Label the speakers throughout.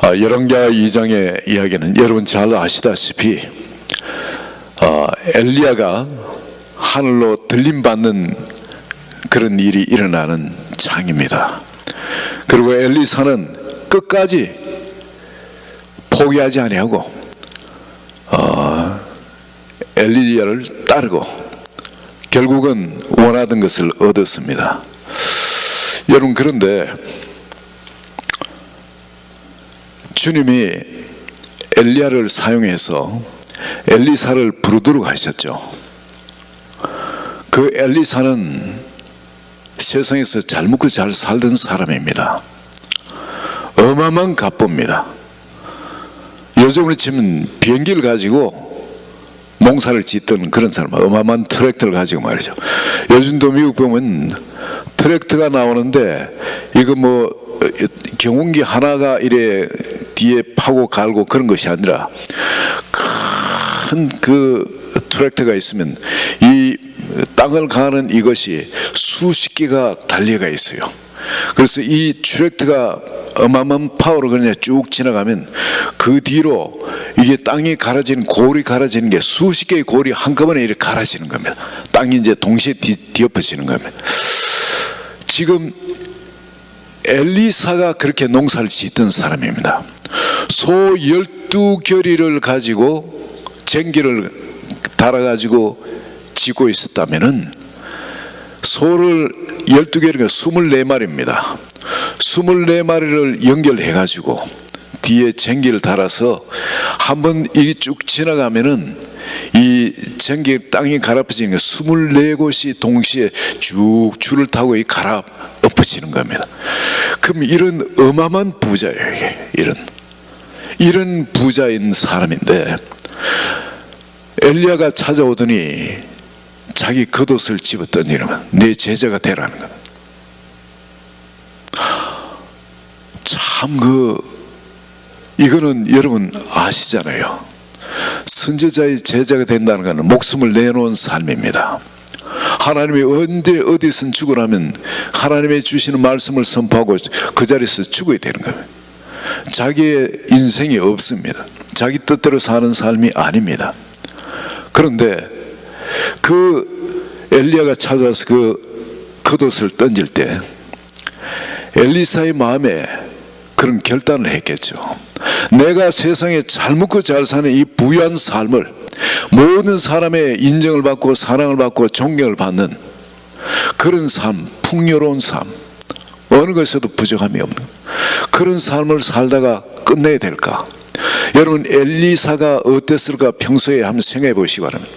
Speaker 1: 열왕기하 2장의 이야기는 여러분 잘 아시다시피 엘리야가 하늘로 들림받는 그런 일이 일어나는 장입니다. 그리고 엘리사는 끝까지 포기하지 아니하고 엘리야를 따르고 결국은 원하던 것을 얻었습니다. 여러분, 그런데 주님이 엘리야를 사용해서 엘리사를 부르도록 하셨죠. 그 엘리사는 세상에서 잘 먹고 잘 살던 사람입니다. 어마어마한 갑부입니다. 요즘으로 치면 비행기를 가지고 농사를 짓던 그런 사람, 어마어마한 트랙터를 가지고 말이죠. 요즘도 미국 보면 트랙터가 나오는데 이거 경운기 하나가 이래 뒤에 파고 갈고 그런 것이 아니라 큰 그 트랙터가 있으면 이 땅을 가는 이것이 수십 개가 달려가 있어요. 그래서 이 트랙터가 어마어마한 파워로 그냥 쭉 지나가면 그 뒤로 이게 땅이 갈아지는, 골이 갈아지는 게 수십 개의 골이 한꺼번에 이렇게 갈아지는 겁니다. 땅이 이제 동시에 뒤엎어지는 겁니다. 지금 엘리사가 그렇게 농사를 짓던 사람입니다. 소 12겨리를 가지고 쟁기를 달아가지고 짓고 있었다면은 소를 12개가 24마리입니다. 24마리를 연결해가지고 뒤에 쟁기를 달아서 한번 이게 쭉 지나가면은 이 쟁기 땅이 갈아엎어지는 게 24곳이 동시에 쭉 줄을 타고 이 갈아엎어지는 겁니다. 그럼 이런 어마어마한 부자예요. 이런 부자인 사람인데 엘리야가 찾아오더니 자기 겉옷을 집어 던지면 내 제자가 되라는 거예요. 참 이거는 여러분 아시잖아요. 선지자의 제자가 된다는 것은 목숨을 내놓은 삶입니다. 하나님이 언제 어디선 죽으라면 하나님의 주시는 말씀을 선포하고 그 자리에서 죽어야 되는 거예요. 자기의 인생이 없습니다. 자기 뜻대로 사는 삶이 아닙니다. 그런데 그 엘리야가 찾아와서 그 겉옷을 던질 때 엘리사의 마음에 그런 결단을 했겠죠. 내가 세상에 잘 먹고 잘 사는 이 부유한 삶을, 모든 사람의 인정을 받고 사랑을 받고 존경을 받는 그런 삶, 풍요로운 삶, 어느 것에도 부족함이 없는 그런 삶을 살다가 끝내야 될까? 여러분, 엘리사가 어땠을까 평소에 한번 생각해 보시기 바랍니다.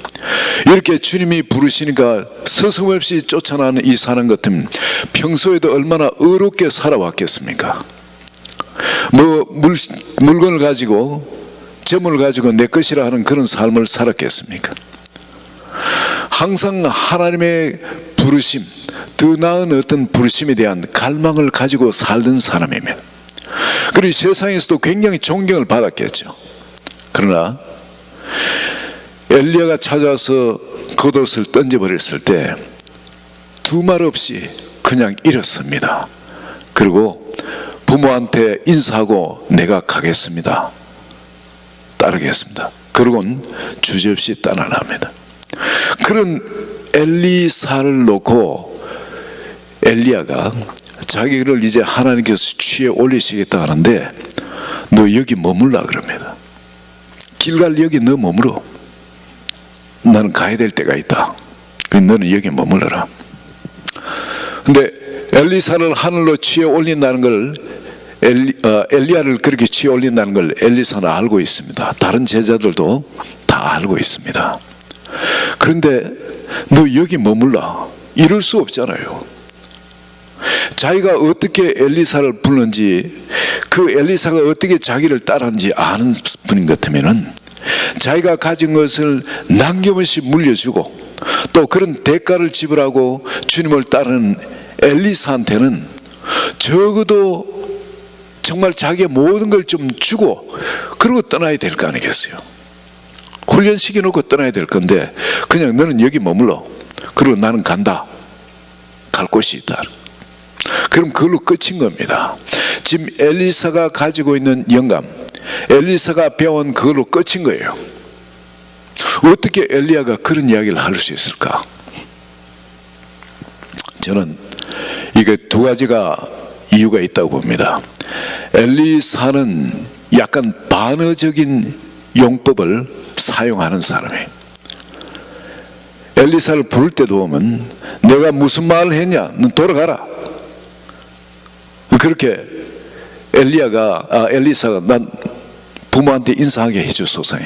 Speaker 1: 이렇게 주님이 부르시니까 서슴없이 쫓아나는 이 사람 같으면 평소에도 얼마나 의롭게 살아왔겠습니까? 물건을 가지고, 재물을 가지고 내 것이라 하는 그런 삶을 살았겠습니까? 항상 하나님의 부르심, 더 나은 어떤 부르심에 대한 갈망을 가지고 살던 사람입니다. 그리고 세상에서도 굉장히 존경을 받았겠죠. 그러나 엘리야가 찾아와서 겉옷을 던져버렸을 때 두 말 없이 그냥 잃었습니다. 그리고 부모한테 인사하고 내가 가겠습니다, 따르겠습니다. 그러고는 주저없이 떠나납니다. 그런 엘리사를 놓고 엘리야가 자기를 이제 하나님께서 취해 올리시겠다 하는데 너 여기 머물라 그럽니다. 길갈 여기 너 머물어. 나는 가야 될 때가 있다. 너는 여기 머물러라. 근데 엘리사를 하늘로 취해 올린다는 걸, 엘리야를 그렇게 취해 올린다는 걸 엘리사는 알고 있습니다. 다른 제자들도 다 알고 있습니다. 그런데 너 여기 머물라, 이럴 수 없잖아요. 자기가 어떻게 엘리사를 불렀는지, 그 엘리사가 어떻게 자기를 따랐는지 아는 분인 것 같으면은 자기가 가진 것을 남김없이 물려주고 또 그런 대가를 지불하고 주님을 따르는 엘리사한테는 적어도 정말 자기의 모든 걸 좀 주고 그러고 떠나야 될 거 아니겠어요? 훈련시켜놓고 떠나야 될 건데 그냥 너는 여기 머물러, 그리고 나는 간다, 갈 곳이 있다. 그럼 그걸로 끝인 겁니다. 지금 엘리사가 가지고 있는 영감, 엘리사가 배운 그걸로 끝인 거예요. 어떻게 엘리야가 그런 이야기를 할 수 있을까? 저는 이게 두 가지가 이유가 있다고 봅니다. 엘리사는 약간 반어적인 용법을 사용하는 사람이에요. 엘리사를 부를 때도 보면 내가 무슨 말을 했냐? 넌 돌아가라. 그렇게 엘리사가 난 부모한테 인사하게 해줬소서.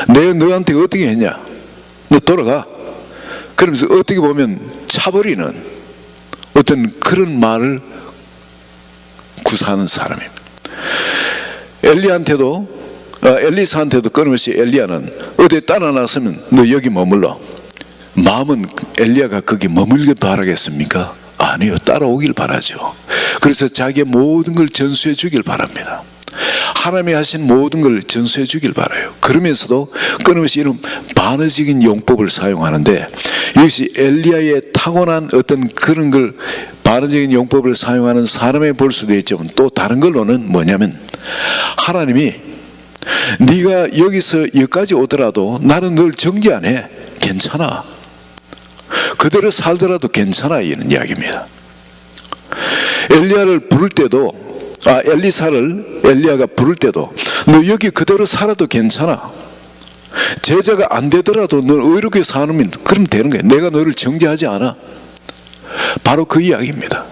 Speaker 1: 내가 너한테 어떻게 했냐? 너 돌아가. 그러면서 어떻게 보면 차버리는 어떤 그런 말을 구사하는 사람입니다. 엘리사한테도 끊임없이 엘리야는 어디에 따라 나서면 너 여기 머물러. 마음은 엘리야가 거기 머물길 바라겠습니까? 아니요, 따라오길 바라죠. 그래서 자기의 모든 걸 전수해 주길 바랍니다. 하나님이 하신 모든 걸 전수해 주길 바라요. 그러면서도 끊임없이 이런 반어적인 용법을 사용하는데, 이것이 엘리야의 타고난 어떤 그런 걸 반어적인 용법을 사용하는 사람에 볼 수도 있지만, 또 다른 걸로는 뭐냐면, 하나님이 네가 여기서 여기까지 오더라도 나는 널 정죄 안 해. 괜찮아. 그대로 살더라도 괜찮아. 이런 이야기입니다. 엘리야를 부를 때도, 엘리야가 부를 때도 너 여기 그대로 살아도 괜찮아. 제자가 안 되더라도 너 의롭게 사는 그럼 되는 거야. 내가 너를 정죄하지 않아. 바로 그 이야기입니다.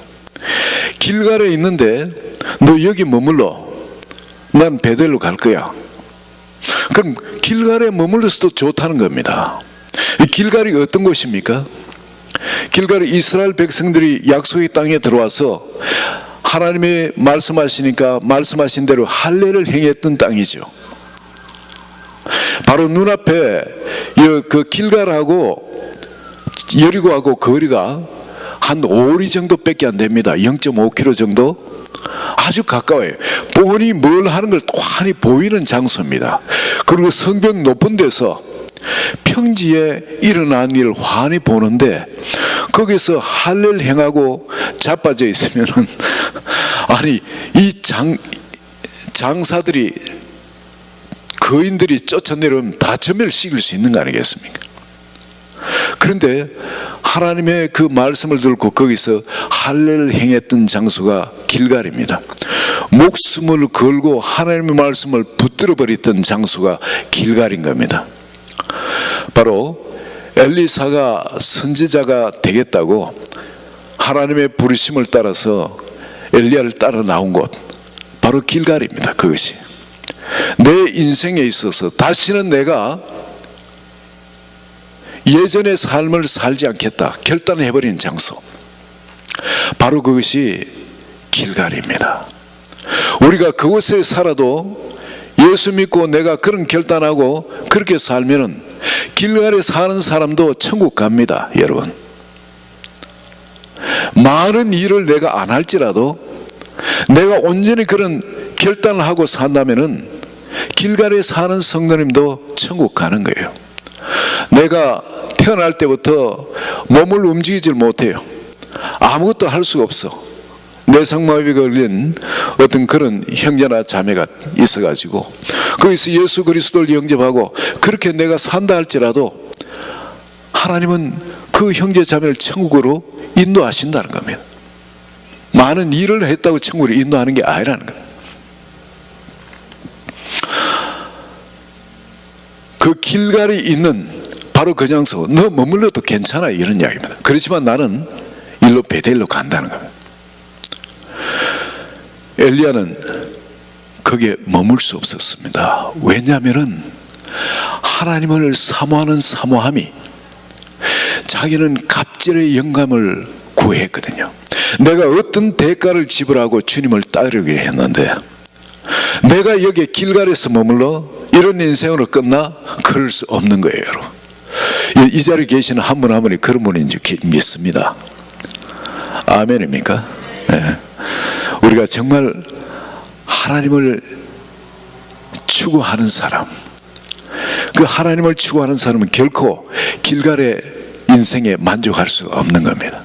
Speaker 1: 길갈에 있는데 너 여기 머물러. 난 베델로 갈 거야. 그럼 길갈에 머물러서도 좋다는 겁니다. 이 길갈이 어떤 곳입니까? 길갈이 이스라엘 백성들이 약속의 땅에 들어와서 하나님이 말씀하시니까 말씀하신 대로 할례를 행했던 땅이죠. 바로 눈앞에 그 길갈하고 여리고하고 거리가 한 5리 정도밖에 안 됩니다. 0.5km 정도. 아주 가까워요. 뻔히 뭘 하는 걸 환히 보이는 장소입니다. 그리고 성벽 높은 데서 평지에 일어난 일을 환히 보는데, 거기서 할례를 행하고 자빠져 있으면은 아니 이 장사들이, 거인들이 쫓아내려오면 다 전멸시킬 수 있는 거 아니겠습니까? 그런데 하나님의 그 말씀을 듣고 거기서 할례를 행했던 장소가 길갈입니다. 목숨을 걸고 하나님의 말씀을 붙들어 버렸던 장소가 길갈인 겁니다. 바로 엘리사가 선지자가 되겠다고 하나님의 부르심을 따라서 엘리야를 따라 나온 곳, 바로 길갈입니다. 그것이 내 인생에 있어서 다시는 내가 예전의 삶을 살지 않겠다 결단해버린 장소, 바로 그것이 길갈입니다. 우리가 그곳에 살아도 예수 믿고 내가 그런 결단하고 그렇게 살면은 길갈에 사는 사람도 천국 갑니다. 여러분, 많은 일을 내가 안 할지라도 내가 온전히 그런 결단을 하고 산다면은 길갈에 사는 성도님도 천국 가는 거예요. 내가 태어날 때부터 몸을 움직이질 못해요. 아무것도 할 수가 없어. 뇌성마비에 걸린 어떤 그런 형제나 자매가 있어가지고 거기서 예수 그리스도를 영접하고 그렇게 내가 산다 할지라도 하나님은 그 형제 자매를 천국으로 인도하신다는 겁니다. 많은 일을 했다고 천국으로 인도하는 게 아니라는 겁니다. 그 길갈이 있는 바로 그 장소, 너 머물러도 괜찮아, 이런 이야기입니다. 그렇지만 나는 일로 베델로 간다는 겁니다. 엘리야는 거기에 머물 수 없었습니다. 왜냐하면 하나님을 사모하는 사모함이, 자기는 갑절의 영감을 구했거든요. 내가 어떤 대가를 지불하고 주님을 따르기로 했는데 내가 여기 길갈에서 머물러 이런 인생으로 끝나? 그럴 수 없는 거예요. 여러분, 이 자리에 계시는 한 분 한 분이 그런 분인 줄 믿습니다. 아멘입니까? 네. 우리가 정말 하나님을 추구하는 사람, 그 하나님을 추구하는 사람은 결코 길갈의 인생에 만족할 수 없는 겁니다.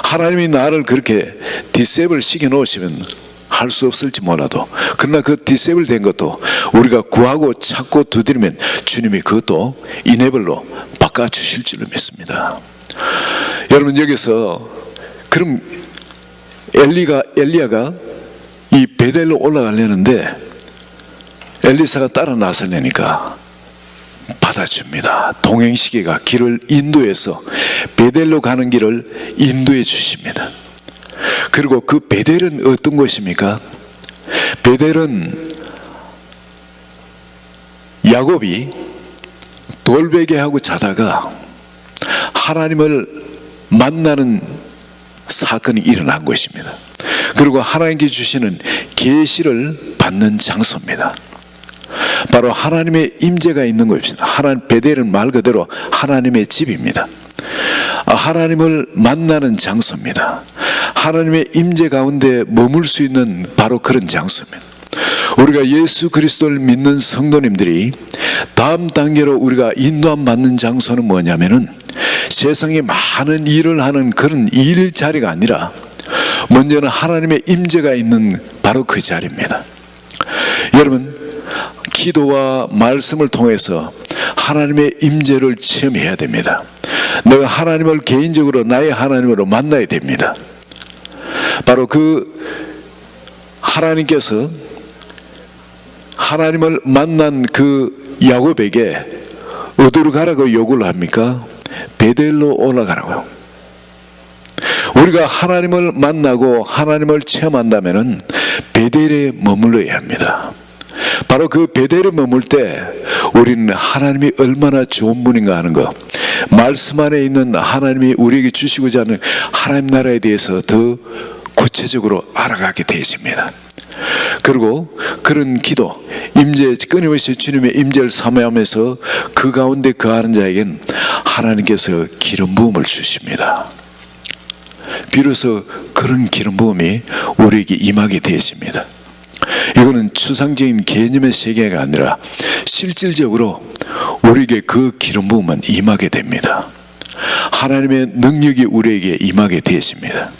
Speaker 1: 하나님이 나를 그렇게 디세이블 시켜 놓으시면 할 수 없을지 몰라도, 그러나 그 디세이블 된 것도 우리가 구하고 찾고 두드리면 주님이 그것도 이네블로 바꿔주실 줄로 믿습니다. 여러분, 여기서 그럼 엘리야가 이 베델로 올라가려는데 엘리사가 따라 나서려니까 받아줍니다. 동행시계가 길을 인도해서 베델로 가는 길을 인도해 주십니다. 그리고 그 베델은 어떤 곳입니까? 베델은 야곱이 돌베개하고 자다가 하나님을 만나는 사건이 일어난 것입니다. 그리고 하나님께 주시는 계시를 받는 장소입니다. 바로 하나님의 임재가 있는 것입니다. 베델은 말 그대로 하나님의 집입니다. 하나님을 만나는 장소입니다. 하나님의 임재 가운데 머물 수 있는 바로 그런 장소입니다. 우리가 예수 그리스도를 믿는 성도님들이 다음 단계로 우리가 인도함 받는 장소는 뭐냐면은 세상에 많은 일을 하는 그런 일자리가 아니라 먼저는 하나님의 임재가 있는 바로 그 자리입니다. 여러분, 기도와 말씀을 통해서 하나님의 임재를 체험해야 됩니다. 내가 하나님을 개인적으로 나의 하나님으로 만나야 됩니다. 바로 그 하나님께서 하나님을 만난 그 야곱에게 어디로 가라고 요구를 합니까? 베델로 올라가라고요. 우리가 하나님을 만나고 하나님을 체험한다면 베델에 머물러야 합니다. 바로 그 베델에 머물 때 우리는 하나님이 얼마나 좋은 분인가 하는 것, 말씀 안에 있는 하나님이 우리에게 주시고자 하는 하나님 나라에 대해서 더 구체적으로 알아가게 되십니다. 그리고 그런 기도, 임재, 끊임없이 주님의 임재를 사모하면서 그 가운데 거하는 자에겐 하나님께서 기름 부음을 주십니다. 비로소 그런 기름 부음이 우리에게 임하게 되십니다. 이거는 추상적인 개념의 세계가 아니라 실질적으로 우리에게 그 기름 부음은 임하게 됩니다. 하나님의 능력이 우리에게 임하게 되십니다.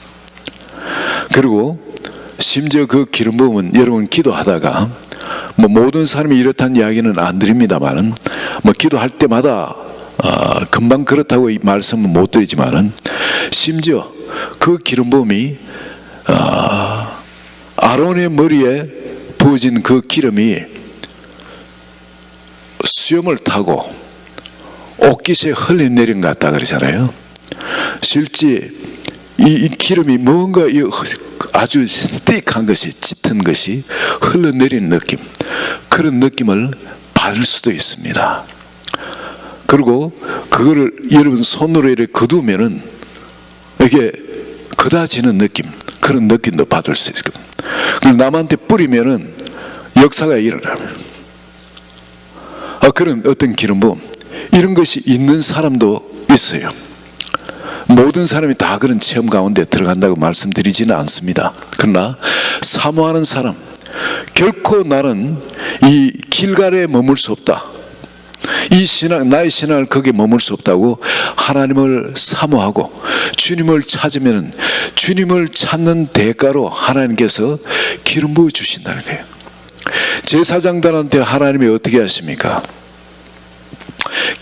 Speaker 1: 그리고 심지어 그 기름 부음은 여러분 기도하다가 모든 사람이 이렇다는 이야기는 안 드립니다만은 기도할 때마다 금방 그렇다고 이 말씀은 못 드리지만은 심지어 그 기름 부음이 아론의 머리에 부어진 그 기름이 수염을 타고 옷깃에 흘러내린 것 같다 그러잖아요. 실제 이 기름이 뭔가 아주 스틱한 것이, 짙은 것이 흘러내리는 느낌, 그런 느낌을 받을 수도 있습니다. 그리고 그거를 여러분 손으로 이렇게 거두면은 이게 그다지는 느낌, 그런 느낌도 받을 수 있을 겁니다. 남한테 뿌리면은 역사가 일어나요. 그런 어떤 기름 부음, 이런 것이 있는 사람도 있어요. 모든 사람이 다 그런 체험 가운데 들어간다고 말씀드리지는 않습니다. 그러나 사모하는 사람, 결코 나는 이 길갈에 머물 수 없다, 이 신앙, 나의 신앙을 거기에 머물 수 없다고 하나님을 사모하고 주님을 찾으면 주님을 찾는 대가로 하나님께서 기름 부어 주신다는 거예요. 제사장들한테 하나님이 어떻게 하십니까?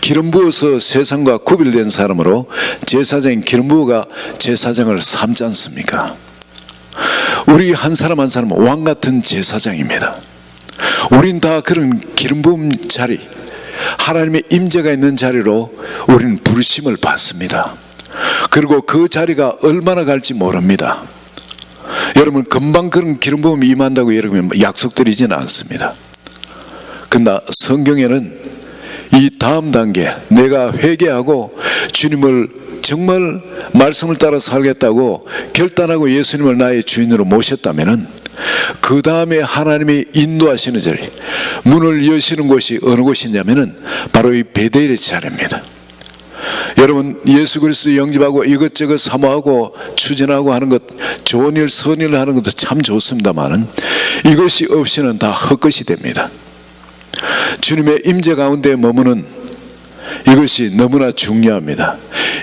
Speaker 1: 기름 부어서 세상과 구별된 사람으로 제사장인 기름 부어가 제사장을 삼지 않습니까? 우리 한 사람 한 사람은 왕 같은 제사장입니다. 우린 다 그런 기름 부음 자리, 하나님의 임재가 있는 자리로 우리는 부르심을 받습니다. 그리고 그 자리가 얼마나 갈지 모릅니다. 여러분, 금방 그런 기름 부음이 임한다고 여러분 약속드리지는 않습니다. 그러나 성경에는 이 다음 단계, 내가 회개하고 주님을 정말 말씀을 따라 살겠다고 결단하고 예수님을 나의 주인으로 모셨다면은 그 다음에 하나님이 인도하시는 자리, 문을 여시는 곳이 어느 곳이냐면은 바로 이 베델의 자리입니다. 여러분, 예수 그리스도 영접하고 이것저것 사모하고 추진하고 하는 것, 좋은 일, 선일을 하는 것도 참 좋습니다만은 이것이 없이는 다 헛것이 됩니다. 주님의 임재 가운데 머무는 이것이 너무나 중요합니다.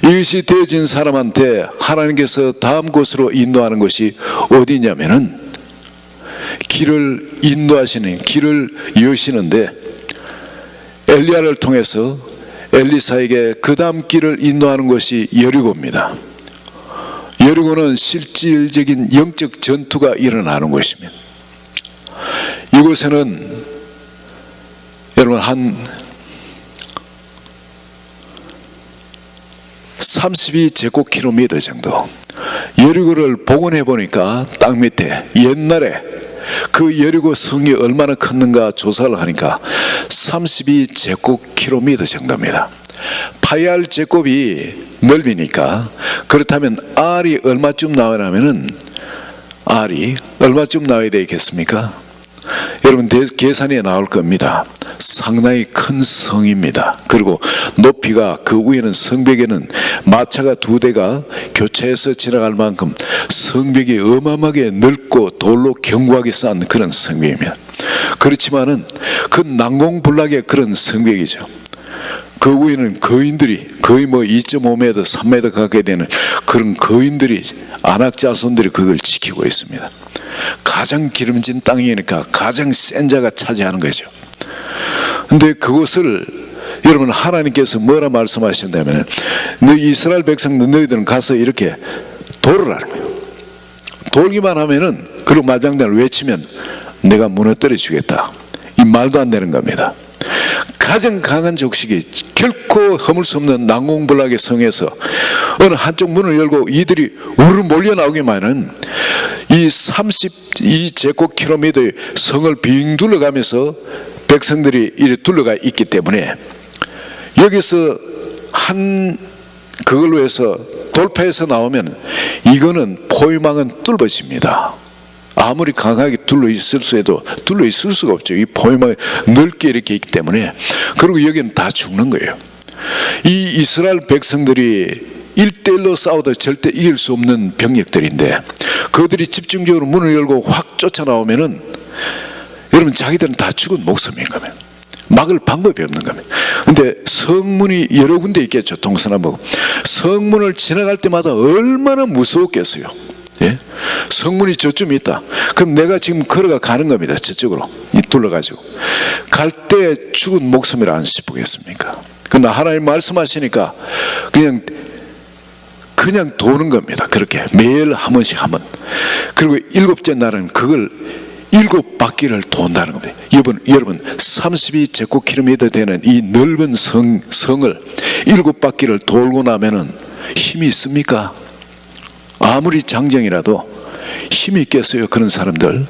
Speaker 1: 이것이 되어진 사람한테 하나님께서 다음 곳으로 인도하는 것이 어디냐면은 길을 인도하시는, 길을 여시는데 엘리야를 통해서 엘리사에게 그 다음 길을 인도하는 것이 여리고입니다. 여리고는 실질적인 영적 전투가 일어나는 곳입니다. 이곳에는 여러분 한 32제곱킬로미터 정도, 여리고를 복원해 보니까 땅 밑에 옛날에 그 여리고 성이 얼마나 컸는가 조사를 하니까 32제곱킬로미터 정도입니다. 파이알 제곱이 넓이니까, 그렇다면 알이 얼마쯤 나오냐면은, 알이 얼마쯤 나와야 되겠습니까? 여러분 계산이 나올 겁니다. 상당히 큰 성입니다. 그리고 높이가, 그 위에는 성벽에는 마차가 2대가 교차해서 지나갈 만큼 성벽이 어마어마하게 넓고 돌로 견고하게 쌓은 그런 성벽입니다. 그렇지만은 그 난공불락의 그런 성벽이죠. 그 위에는 거인들이 거의 2.5m, 3m 가까이 되는 그런 거인들이, 안악자손들이 그걸 지키고 있습니다. 가장 기름진 땅이니까 가장 센 자가 차지하는 거죠. 근데 그것을 여러분 하나님께서 뭐라 말씀하신다면, 너 이스라엘 백성들 너희들은 가서 이렇게 돌으라는 거예요. 돌기만 하면은, 그리고 말장단을 외치면 내가 무너뜨려 주겠다. 이 말도 안 되는 겁니다. 가장 강한 족식이 결코 허물 수 없는 난공불락의 성에서 어느 한쪽 문을 열고 이들이 우르르 몰려 나오기만은 이 32제곱킬로미터의 성을 빙 둘러가면서 백성들이 이래 둘러가 있기 때문에, 여기서 그걸로 해서 돌파해서 나오면 이거는 포위망은 뚫어집니다. 아무리 강하게 둘러있을 수가 없죠. 이 포위망이 넓게 이렇게 있기 때문에. 그리고 여기는 다 죽는 거예요. 이 이스라엘 백성들이 1대1로 싸워도 절대 이길 수 없는 병력들인데, 그들이 집중적으로 문을 열고 확 쫓아나오면은 여러분 자기들은 다 죽은 목숨인 겁니다. 막을 방법이 없는 겁니다. 근데 성문이 여러 군데 있겠죠. 동서남북 성문을 지나갈 때마다 얼마나 무서웠겠어요. 예? 성문이 저쯤 있다. 그럼 내가 지금 걸어가 가는 겁니다. 저쪽으로 둘러가지고 갈 때 죽은 목숨이라 안 싶겠습니까? 그러나 하나님 말씀하시니까 그냥 도는 겁니다. 그렇게 매일 한 번씩 한 번. 그리고 7째 날은 그걸 7바퀴를 돈다는 겁니다. 여러분 32제곱킬로미터 되는 이 넓은 성을 7바퀴를 돌고 나면은 힘이 있습니까? 아무리 장정이라도 힘이 있겠어요? 그런 사람들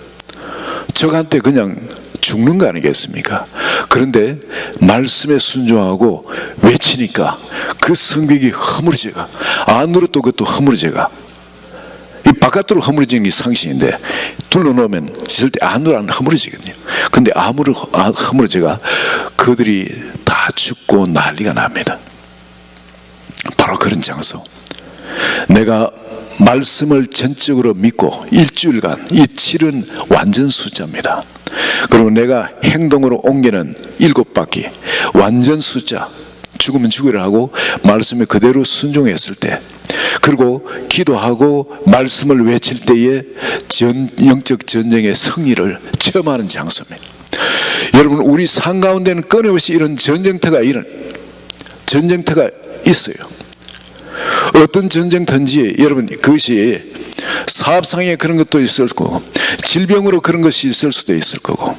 Speaker 1: 저한테 그냥 죽는 거 아니겠습니까? 그런데 말씀에 순종하고 외치니까 그 성벽이 허물어져가, 안으로 또 그것도 허물어져가. 이 바깥으로 허물어지는 게 상식인데 둘러놓으면 절대 안으로 안 허물어지거든요. 근데 아무리 허물어져가 그들이 다 죽고 난리가 납니다. 바로 그런 장소. 내가 말씀을 전적으로 믿고 일주일간, 이 7은 완전 숫자입니다. 그리고 내가 행동으로 옮기는 7바퀴 완전 숫자, 죽으면 죽으라 하고 말씀에 그대로 순종했을 때, 그리고 기도하고 말씀을 외칠 때에 영적 전쟁의 승리를 체험하는 장소입니다. 여러분 우리 삶 가운데는 끊임없이 이런 전쟁터가 있어요. 어떤 전쟁터인지 여러분 그것이 사업상에 그런 것도 있을 거고, 질병으로 그런 것이 있을 수도 있을 거고,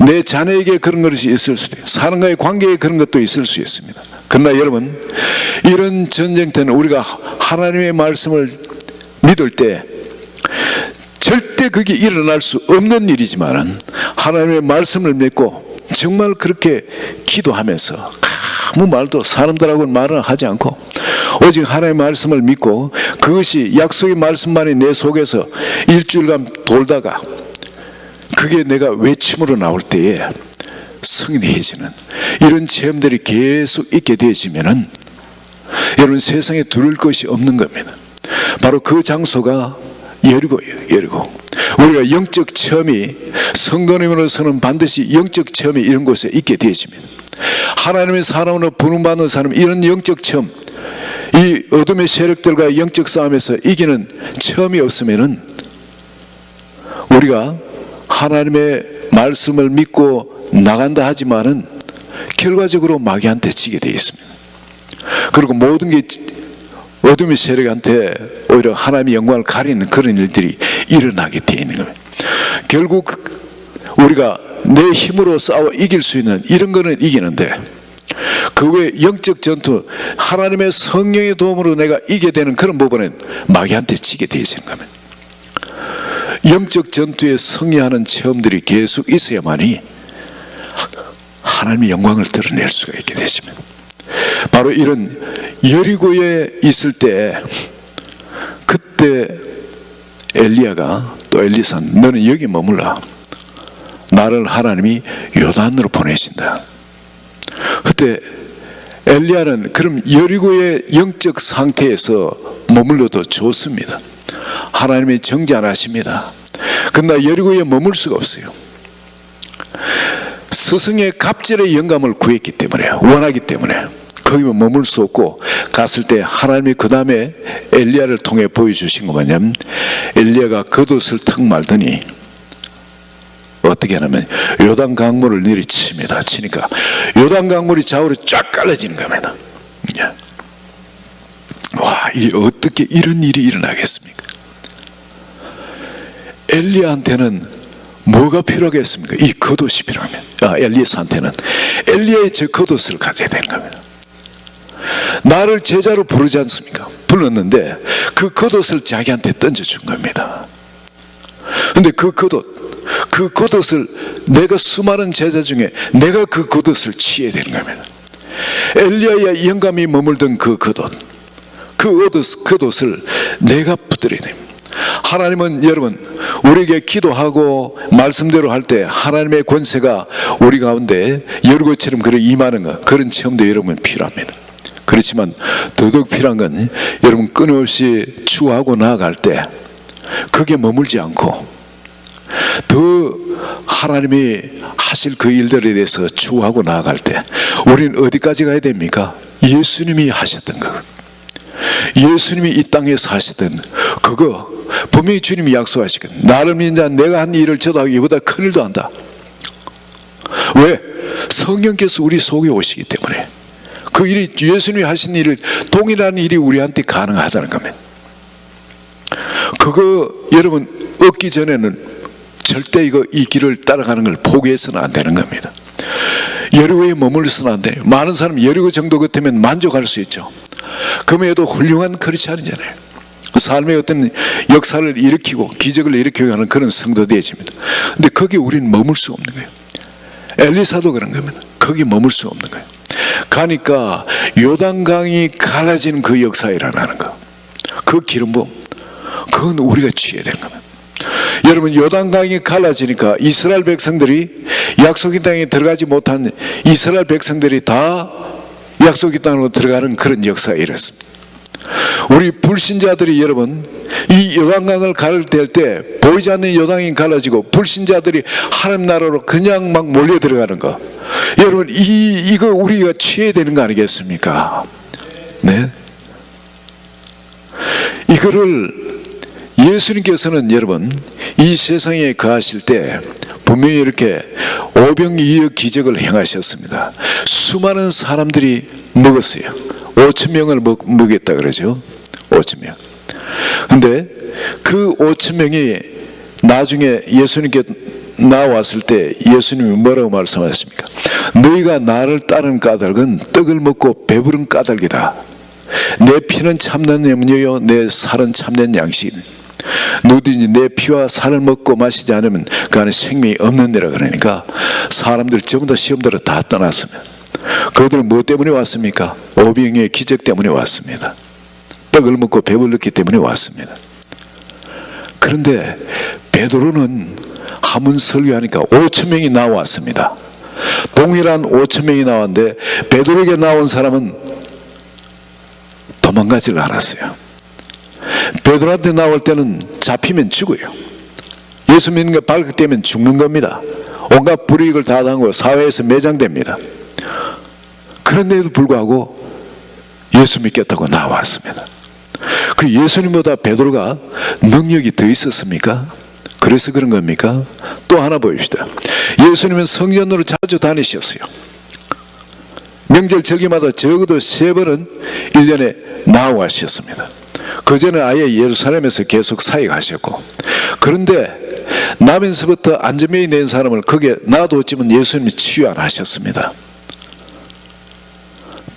Speaker 1: 내 자녀에게 그런 것이 있을 수도 있고, 사람과의 관계에 그런 것도 있을 수 있습니다. 그러나 여러분 이런 전쟁터는 우리가 하나님의 말씀을 믿을 때 절대 그게 일어날 수 없는 일이지만, 하나님의 말씀을 믿고 정말 그렇게 기도하면서 아무 말도 사람들하고는 말을 하지 않고 오직 하나님의 말씀을 믿고 그것이 약속의 말씀만이 내 속에서 일주일간 돌다가 그게 내가 외침으로 나올 때에 승리해지는 이런 체험들이 계속 있게 되어지면은 여러분 세상에 두려울 것이 없는 겁니다. 바로 그 장소가 여리고예요. 여리고. 우리가 영적 체험이, 성도님으로서는 반드시 영적 체험이 이런 곳에 있게 되어집니다. 하나님의 사람으로 부름받는 사람, 이런 영적 체험, 이 어둠의 세력들과 영적 싸움에서 이기는 체험이 없으면은 우리가 하나님의 말씀을 믿고 나간다 하지만은 결과적으로 마귀한테 지게 되어 있습니다. 그리고 모든 게 어둠의 세력한테 오히려 하나님의 영광을 가리는 그런 일들이 일어나게 되어 있는 겁니다. 결국 우리가 내 힘으로 싸워 이길 수 있는 이런 거는 이기는데, 그 외 영적 전투, 하나님의 성령의 도움으로 내가 이기게 되는 그런 부분은 마귀한테 지게 되어 있는 겁니다. 영적 전투에 승리하는 체험들이 계속 있어야만이 하나님의 영광을 드러낼 수가 있게 되십니다. 바로 이런 여리고에 있을 때, 그때 엘리야가 또 엘리사는 너는 여기 머물라, 나를 하나님이 요단으로 보내신다. 그때 엘리야는 그럼 여리고의 영적 상태에서 머물러도 좋습니다. 하나님이 정죄 안 하십니다. 그러나 여리고에 머물 수가 없어요. 스승의 갑절의 영감을 구했기 때문에, 원하기 때문에 거기만 머물 수 없고, 갔을 때 하나님이 그 다음에 엘리야를 통해 보여주신 거 뭐냐면, 엘리야가 겉옷을 턱 말더니 어떻게 하냐면 요단 강물을 내리칩니다. 치니까 요단 강물이 좌우로 쫙 갈라지는 겁니다. 와, 이게 어떻게 이런 일이 일어나겠습니까? 엘리야한테는 뭐가 필요하겠습니까? 이 겉옷이 필요하면, 엘리야한테는 엘리야의 저 겉옷을 가져야 되는 겁니다. 나를 제자로 부르지 않습니까? 불렀는데 그 겉옷을 자기한테 던져준 겁니다. 그런데 그 겉옷을 내가 수많은 제자 중에 내가 그 겉옷을 취해야 되는 겁니다. 엘리야의 영감이 머물던 그 겉옷, 그 겉옷을 내가 붙들어야 됩니다. 하나님은 여러분, 우리에게 기도하고 말씀대로 할 때 하나님의 권세가 우리 가운데 여리고처럼 그래 임하는 것, 그런 체험도 여러분 필요합니다. 그렇지만 더더욱 필요한 건 여러분 끊임없이 추구하고 나아갈 때 거기에 머물지 않고 더 하나님이 하실 그 일들에 대해서 추구하고 나아갈 때 우리는 어디까지 가야 됩니까? 예수님이 하셨던 것, 예수님이 이 땅에서 하셨던 그거 분명히 주님이 약속하시거든. 나를 믿는 자는 내가 한 일을 저도 하고 이보다 큰 일도 한다. 왜? 성령께서 우리 속에 오시기 때문에 그 일이, 예수님이 하신 일을 동일한 일이 우리한테 가능하다는 겁니다. 그거 여러분 얻기 전에는 절대 이 길을 따라가는 걸 포기해서는 안 되는 겁니다. 여리고에 머물러서는 안 돼요. 많은 사람 여리고 정도 같으면 만족할 수 있죠. 그럼에도 훌륭한 크리스찬이잖아요. 삶의 어떤 역사를 일으키고 기적을 일으키고 하는 그런 성도 되어집니다. 근데 거기 우리는 머물 수 없는 거예요. 엘리사도 그런 겁니다. 거기 머물 수 없는 거예요. 가니까 요단강이 갈라지는 그 역사에 일어나는 거, 그 기름 부음, 그건 우리가 취해야 되는 겁니다. 여러분, 요단강이 갈라지니까 이스라엘 백성들이 약속의 땅에 들어가지 못한 이스라엘 백성들이 다 약속의 땅으로 들어가는 그런 역사에 이랬습니다. 우리 불신자들이 여러분 이 요단강을 갈라질 때 보이지 않는 요단강이 갈라지고 불신자들이 하나님 나라로 그냥 막 몰려 들어가는 거, 여러분 이거 우리가 취해야 되는 거 아니겠습니까? 네, 이거를 예수님께서는 여러분 이 세상에 거하실 때 분명히 이렇게 오병이어 기적을 행하셨습니다. 수많은 사람들이 먹었어요. 5,000명을 먹였다 그러죠. 5,000명. 근데 그 5,000명이 나중에 예수님께 나왔을 때 예수님이 뭐라고 말씀하십니까? 너희가 나를 따르는 까닭은 떡을 먹고 배부른 까닭이다. 내 피는 참된 염료요 내 살은 참된 양식이다. 누구든지 내 피와 살을 먹고 마시지 않으면 그 안에 생명이 없는데라. 그러니까 사람들 전부 다 시험대로 다 떠났습니다. 그들은 뭐 때문에 왔습니까? 오병이의 기적 때문에 왔습니다. 떡을 먹고 배불렀기 때문에 왔습니다. 그런데 베드로는 한문 설교하니까 5,000명이 나왔습니다. 동일한 5,000명이 나왔는데 베드로에게 나온 사람은 도망가지를 않았어요. 베드로한테 나올 때는 잡히면 죽어요. 예수 믿는 게 발각되면 죽는 겁니다. 온갖 불이익을 다 당하고 사회에서 매장됩니다. 그런데도 불구하고 예수 믿겠다고 나왔습니다. 그 예수님보다 베드로가 능력이 더 있었습니까? 그래서 그런 겁니까? 또 하나 보입시다. 예수님은 성전으로 자주 다니셨어요. 명절 절기마다 적어도 3번은 1년에 나와가셨습니다. 그전에 아예 예루살렘에서 계속 사역하셨고, 그런데 나면서부터 안전병이 낸 사람을 거기에 놔뒀지만 예수님이 치유 안 하셨습니다.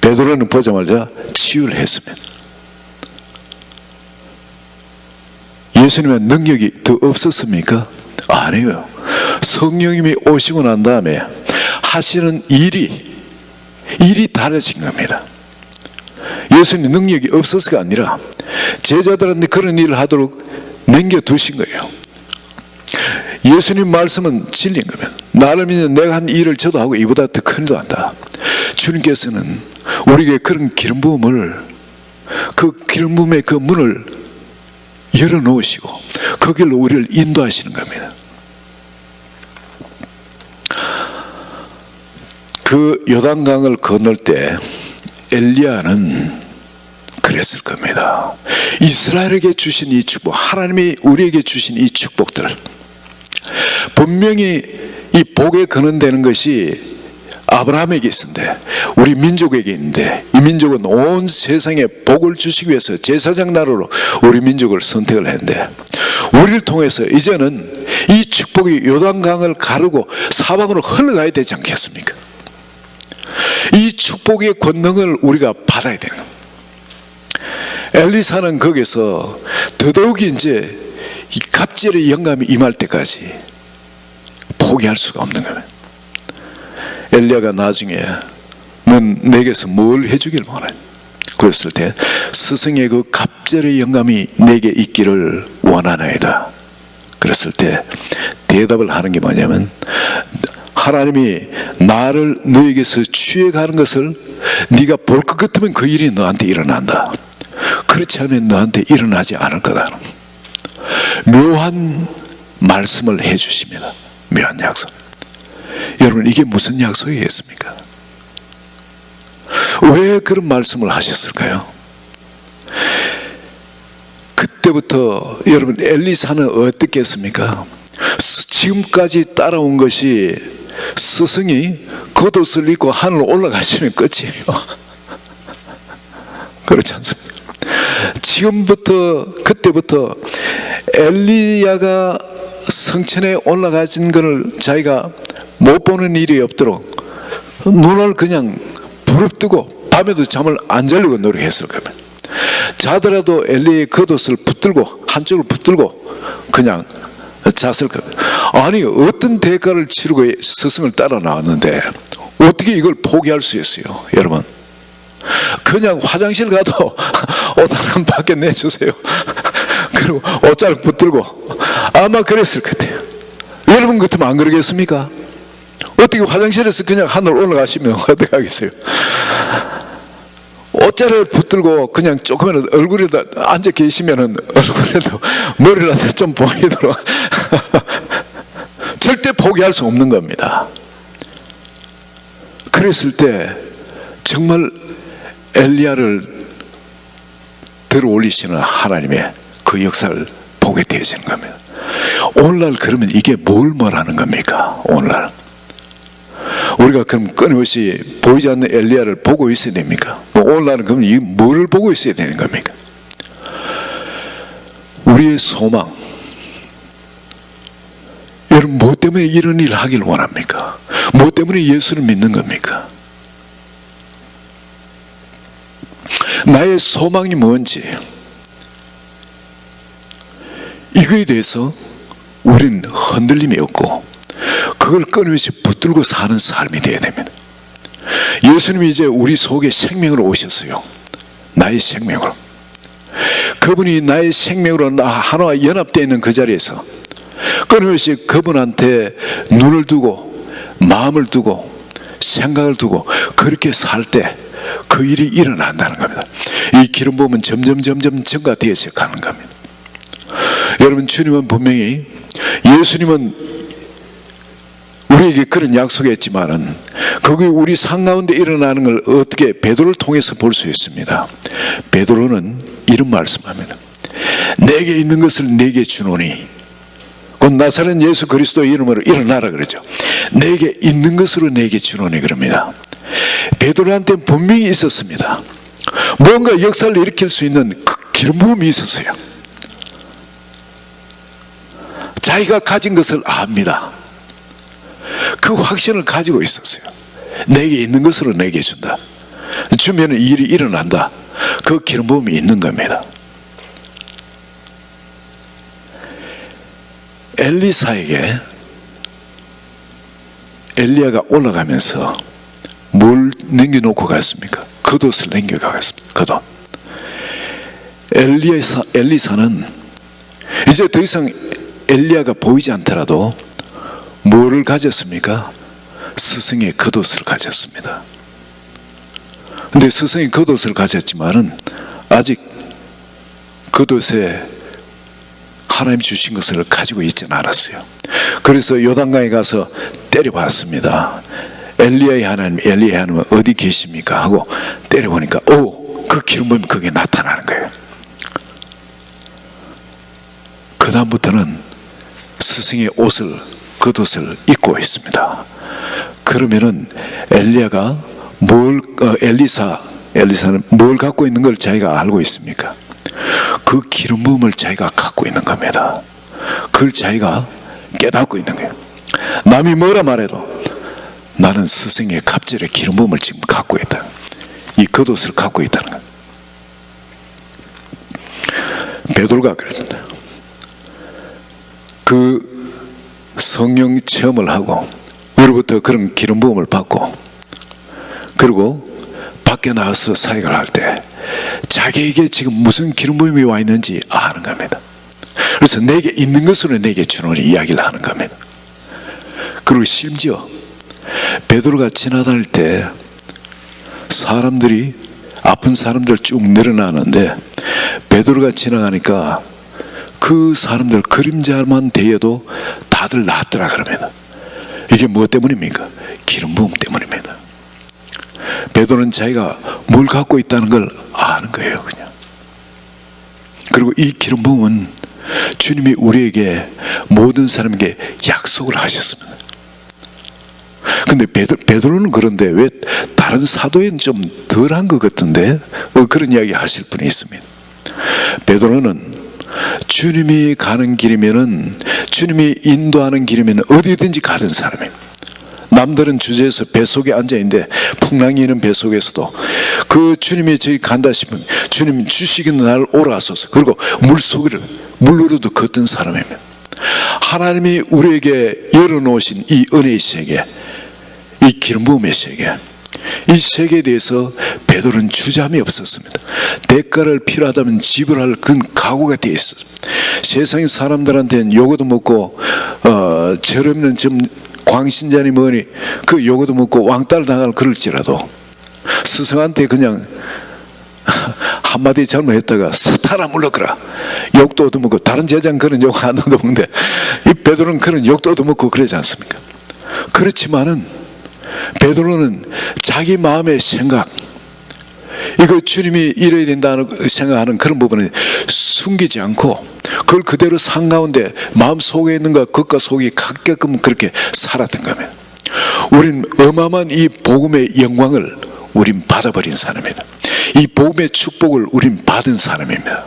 Speaker 1: 베드로는 보자마자 치유를 했습니다. 예수님의 능력이 더 없었습니까? 아니에요. 성령님이 오시고 난 다음에 하시는 일이 달라진 겁니다. 예수님 능력이 없어서가 아니라 제자들한테 그런 일을 하도록 남겨두신 거예요. 예수님 말씀은 진리인 겁니다. 나를 믿는 내가 한 일을 저도 하고 이보다 더 큰 일도 한다. 주님께서는 우리에게 그런 기름 부음을, 그 기름 부음의 그 문을 열어놓으시고 그 길로 우리를 인도하시는 겁니다. 그 요단강을 건널 때 엘리야는 그랬을 겁니다. 이스라엘에게 주신 이 축복, 하나님이 우리에게 주신 이 축복들, 분명히 이 복에 근원되는 것이 아브라함에게 있었는데 우리 민족에게 있는데, 이 민족은 온 세상에 복을 주시기 위해서 제사장 나라로 우리 민족을 선택을 했는데, 우리를 통해서 이제는 이 축복이 요단강을 가르고 사방으로 흘러가야 되지 않겠습니까? 이 축복의 권능을 우리가 받아야 되는 겁니다. 엘리사는 거기서 더더욱이 이제 이 갑절의 영감이 임할 때까지 포기할 수가 없는 거예요. 엘리야가 나중에 넌 내게서 뭘 해주길 원해? 그랬을 때 스승의 그 갑절의 영감이 내게 있기를 원하나이다. 그랬을 때 대답을 하는 게 뭐냐면, 하나님이 나를 너에게서 취해가는 것을 네가 볼 것 같으면 그 일이 너한테 일어난다. 그렇지 않으면 너한테 일어나지 않을 거다. 묘한 말씀을 해주십니다. 묘한 약속. 여러분, 이게 무슨 약속이겠습니까? 왜 그런 말씀을 하셨을까요? 그때부터 여러분, 엘리사는 어떻게 했습니까? 지금까지 따라온 것이 스승이 겉옷을 입고 하늘 올라가시면 끝이에요. 그렇지 않습니까? 지금부터, 그때부터 엘리야가 성천에 올라가진 것을 자기가 못 보는 일이 없도록 눈을 그냥 부릅뜨고 밤에도 잠을 안 자려고 노력했을 겁니다. 자더라도 엘리의 겉옷을 붙들고, 한쪽을 붙들고 그냥 잤을 겁니다. 아니, 어떤 대가를 치르고 스승을 따라 나왔는데 어떻게 이걸 포기할 수 있어요? 여러분, 그냥 화장실 가도 옷 하나 밖에 내주세요. 그리고 옷자락 붙들고 아마 그랬을 것 같아요. 여러분 같으면 안 그러겠습니까? 어떻게 화장실에서 그냥 하늘 올라가시면 어떻게 하겠어요? 옷자락을 붙들고 그냥 조금이라도 얼굴에다 앉아 계시면은 얼굴에도 머리라도 좀 보이도록 절대 포기할 수 없는 겁니다. 그랬을 때 정말 엘리야를 들어 올리시는 하나님의 그 역사를 보게 되어지는 겁니다. 오늘날 그러면 이게 뭘 말하는 겁니까? 오늘날 우리가 그럼 끊임없이 보이지 않는 엘리야를 보고 있어야 됩니까? 오늘날은 그럼 이 뭐를 보고 있어야 되는 겁니까? 우리의 소망. 여러분, 뭐 때문에 이런 일을 하길 원합니까? 뭐 때문에 예수를 믿는 겁니까? 나의 소망이 뭔지, 이거에 대해서 우리는 흔들림이 없고 그걸 끊임없이 붙들고 사는 삶이 되어야 됩니다. 예수님이 이제 우리 속에 생명으로 오셨어요. 나의 생명으로. 그분이 나의 생명으로 나 하나와 연합되어 있는 그 자리에서 끊임없이 그분한테 눈을 두고 마음을 두고 생각을 두고 그렇게 살 때 그 일이 일어난다는 겁니다. 이 기름 부음은 점점 증가되어서 가는 겁니다. 여러분, 주님은 분명히, 예수님은 우리에게 그런 약속이 있지만은 그게 우리 삶 가운데 일어나는 걸 어떻게 베드로를 통해서 볼 수 있습니다. 베드로는 이런 말씀합니다. 내게 있는 것을 내게 주노니, 곧 나사렛 예수 그리스도의 이름으로 일어나라 그러죠. 내게 있는 것으로 내게 주노니 그럽니다. 베드로한테는 분명히 있었습니다. 뭔가 역사를 일으킬 수 있는 그 기름 부음이 있었어요. 자기가 가진 것을 압니다. 그 확신을 가지고 있었어요. 내게 있는 것으로 내게 준다. 주면 일이 일어난다. 그 기름 부음이 있는 겁니다. 엘리사에게 엘리야가 올라가면서 뭘 남겨놓고 갔습니까? 겉옷을 남겨가 갔습니다. 겉옷. 엘리사는 이제 더 이상 엘리야가 보이지 않더라도 뭐를 가졌습니까? 스승의 겉옷을 가졌습니다. 근데 스승의 겉옷을 가졌지만은 아직 겉옷에 하나님 주신 것을 가지고 있지는 않았어요. 그래서 요단강에 가서 때려봤습니다. 엘리야의 하나님, 엘리야의 하나님은 어디 계십니까? 하고 때려보니까 그 기름부음이 거기에 나타나는 거예요. 그 다음부터는 스승의 옷을, 겉옷을 입고 있습니다. 그러면은 엘리야가 엘리사는 뭘 갖고 있는 걸 자기가 알고 있습니까? 그 기름 부음을 자기가 갖고 있는 겁니다. 그걸 자기가 깨닫고 있는 거예요. 남이 뭐라 말해도 나는 스승의 갑절의 기름 부음을 지금 갖고 있다. 이 겉옷을 갖고 있다는 거예요. 베드로가 그랬습니다. 그 성령 체험을 하고 우리부터 그런 기름 부음을 받고 그리고 밖에 나가서 사역을 할 때 자기에게 지금 무슨 기름 부음이 와 있는지 아는 겁니다. 그래서 내게 있는 것으로 내게 주노니 이야기를 하는 겁니다. 그리고 심지어 베드로가 지나다닐 때 사람들이 아픈 사람들 쭉 늘어나는데 베드로가 지나가니까 그 사람들 그림자만 대여도 다들 낫더라 그럽니다. 이게 무엇 때문입니까? 기름 부음 때문입니다. 베드로는 자기가 뭘 갖고 있다는 걸 아는 거예요, 그냥. 그리고 이 기름 부음은 주님이 우리에게 모든 사람에게 약속을 하셨습니다. 근데 베드로는 그런데 왜 다른 사도에는 좀 덜한 것 같은데 그런 이야기 하실 분이 있습니다. 베드로는 주님이 가는 길이면은 주님이 인도하는 길이면 어디든지 가던 사람입니다. 남들은 주저에서 뱃속에 앉아있는데 풍랑이 있는 뱃속에서도 그 주님이 저기 간다 싶으면 주님 주시기는 날 오라소서. 그리고 물로도 걷던 사람입니다. 하나님이 우리에게 열어놓으신 이 은혜의 세계, 이 기름 부음의 세계, 이 세계에 대해서 베드로는 주저함이 없었습니다. 대가를 필요하다면 지불할 그 각오가 되어 있었습니다. 세상의 사람들한테는 요거도 먹고 저렴는 좀 광신자니 뭐니 그 요거도 먹고 왕따를 당할 그럴지라도 스승한테 그냥 한마디 잘못했다가 사탄아 물러가라 욕도 얻어먹고, 다른 제자는 그런 욕 안 얻어먹는데 이 베드로는 그런 욕도 얻어먹고 그러지 않습니까? 그렇지만은 베드로는 자기 마음의 생각, 이거 주님이 이래야 된다는 생각하는 그런 부분을 숨기지 않고 그걸 그대로 상 가운데 마음 속에 있는 것, 겉과 속이 같게끔 그렇게 살았던 겁니다. 우린 어마어마한 이 복음의 영광을 우린 받아버린 사람입니다. 이 복음의 축복을 우린 받은 사람입니다.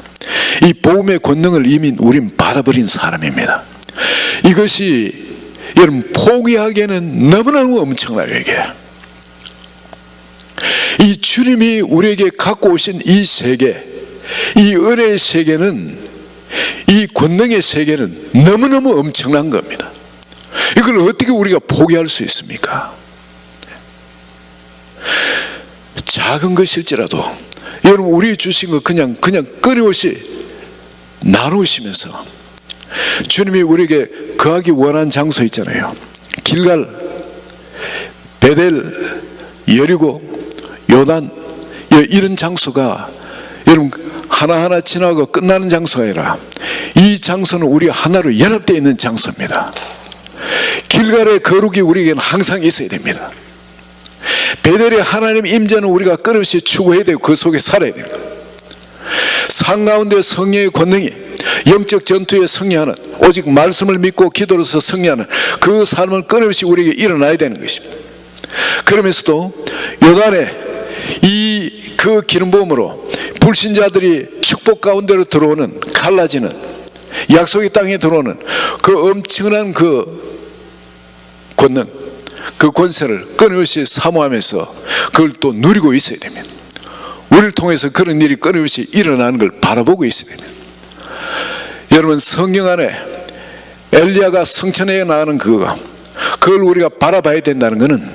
Speaker 1: 이 복음의 권능을 이미 우린 받아버린 사람입니다. 이것이 여러분 포기하기에는 너무너무 엄청나요. 이게 이 주님이 우리에게 갖고 오신 이 세계, 이 은혜의 세계는, 이 권능의 세계는 너무너무 엄청난 겁니다. 이걸 어떻게 우리가 포기할 수 있습니까? 작은 것일지라도 여러분 우리 주신 거 그냥 끊임없이 나누시면서 주님이 우리에게 거하기 원한 장소 있잖아요. 길갈, 베델, 여리고, 요단, 이런 장소가 여러분 하나하나 지나고 끝나는 장소가 아니라 이 장소는 우리 하나로 연합되어 있는 장소입니다. 길갈의 거룩이 우리에게는 항상 있어야 됩니다. 베델의 하나님 임재는 우리가 끊임없이 추구해야 되고 그 속에 살아야 됩니다. 삶 가운데 성령의 권능이 영적 전투에 승리하는, 오직 말씀을 믿고 기도로서 승리하는 그 삶은 끊임없이 우리에게 일어나야 되는 것입니다. 그러면서도 요단에 그 기름 부음으로 불신자들이 축복 가운데로 들어오는, 갈라지는, 약속의 땅에 들어오는 그 엄청난 그 권능, 그 권세를 끊임없이 사모하면서 그걸 또 누리고 있어야 됩니다. 우리를 통해서 그런 일이 끊임없이 일어나는 걸 바라보고 있어야 됩니다. 여러분, 성경 안에 엘리야가 성천에 나가는 그걸 우리가 바라봐야 된다는 것은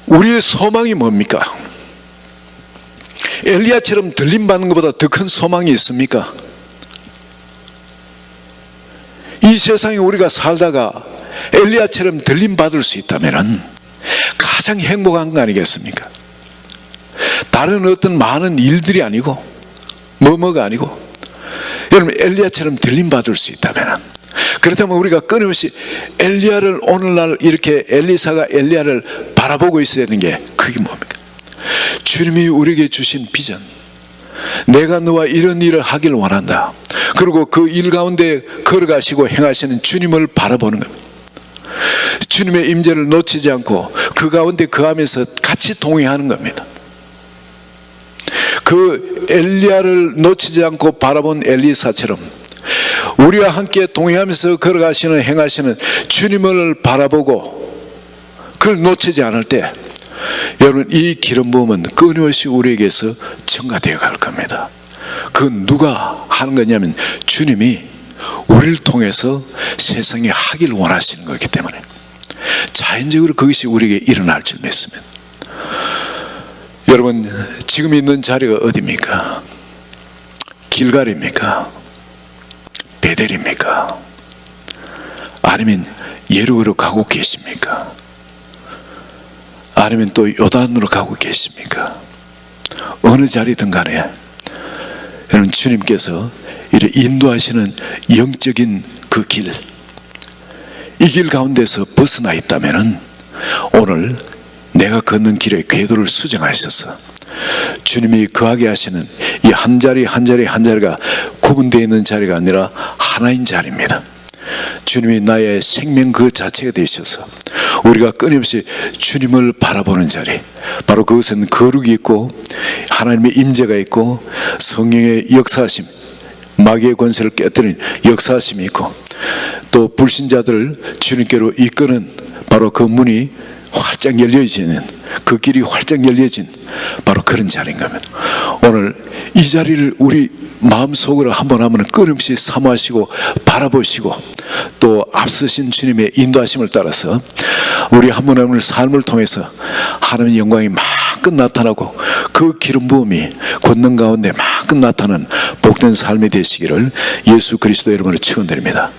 Speaker 1: 우리의 소망이 뭡니까? 엘리야처럼 들림받는 것보다 더 큰 소망이 있습니까? 이 세상에 우리가 살다가 엘리야처럼 들림받을 수 있다면 가장 행복한 거 아니겠습니까? 다른 어떤 많은 일들이 아니고 뭐가 아니고 여러분, 엘리야처럼 들림받을 수 있다면, 그렇다면 우리가 끊임없이 엘리야를, 오늘날 이렇게 엘리사가 엘리야를 바라보고 있어야 되는 게 그게 뭡니까? 주님이 우리에게 주신 비전, 내가 너와 이런 일을 하길 원한다. 그리고 그 일 가운데 걸어가시고 행하시는 주님을 바라보는 겁니다. 주님의 임재를 놓치지 않고 그 가운데 거하면서 같이 동행하는 겁니다. 그 엘리야를 놓치지 않고 바라본 엘리사처럼 우리와 함께 동행하면서 걸어가시는, 행하시는 주님을 바라보고 그걸 놓치지 않을 때, 여러분, 이 기름 부음은 끊임없이 우리에게서 증가되어 갈 겁니다. 그건 누가 하는 거냐면 주님이 우리를 통해서 세상에 하길 원하시는 거기 때문에 자연적으로 그것이 우리에게 일어날 줄 믿습니다. 여러분, 지금 있는 자리가 어디입니까? 길갈입니까? 베델입니까? 아니면 예루가로 가고 계십니까? 아니면 또 요단으로 가고 계십니까? 어느 자리든 간에 여러분, 주님께서 이를 인도하시는 영적인 그 길, 이 길 가운데서 벗어나 있다면 오늘 내가 걷는 길의 궤도를 수정하셔서 주님이 거하게 하시는 이 한 자리 한 자리 한 자리가 구분되어 있는 자리가 아니라 하나인 자리입니다. 주님이 나의 생명 그 자체가 되셔서 우리가 끊임없이 주님을 바라보는 자리, 바로 그것은 거룩이 있고 하나님의 임재가 있고 성령의 역사하심, 마귀의 권세를 깨뜨리는 역사하심이 있고 또 불신자들을 주님께로 이끄는 바로 그 문이 활짝 열려지는, 그 길이 활짝 열려진 바로 그런 자리인 겁니다. 오늘 이 자리를 우리 마음속으로 한번 끊임없이 사모하시고 바라보시고 또 앞서신 주님의 인도하심을 따라서 우리 한 분 한 분의 삶을 통해서 하나님의 영광이 마음껏 나타나고 그 기름 부음이 권능 가운데 마음껏 나타나는 복된 삶이 되시기를 예수 그리스도 이름으로 축원드립니다.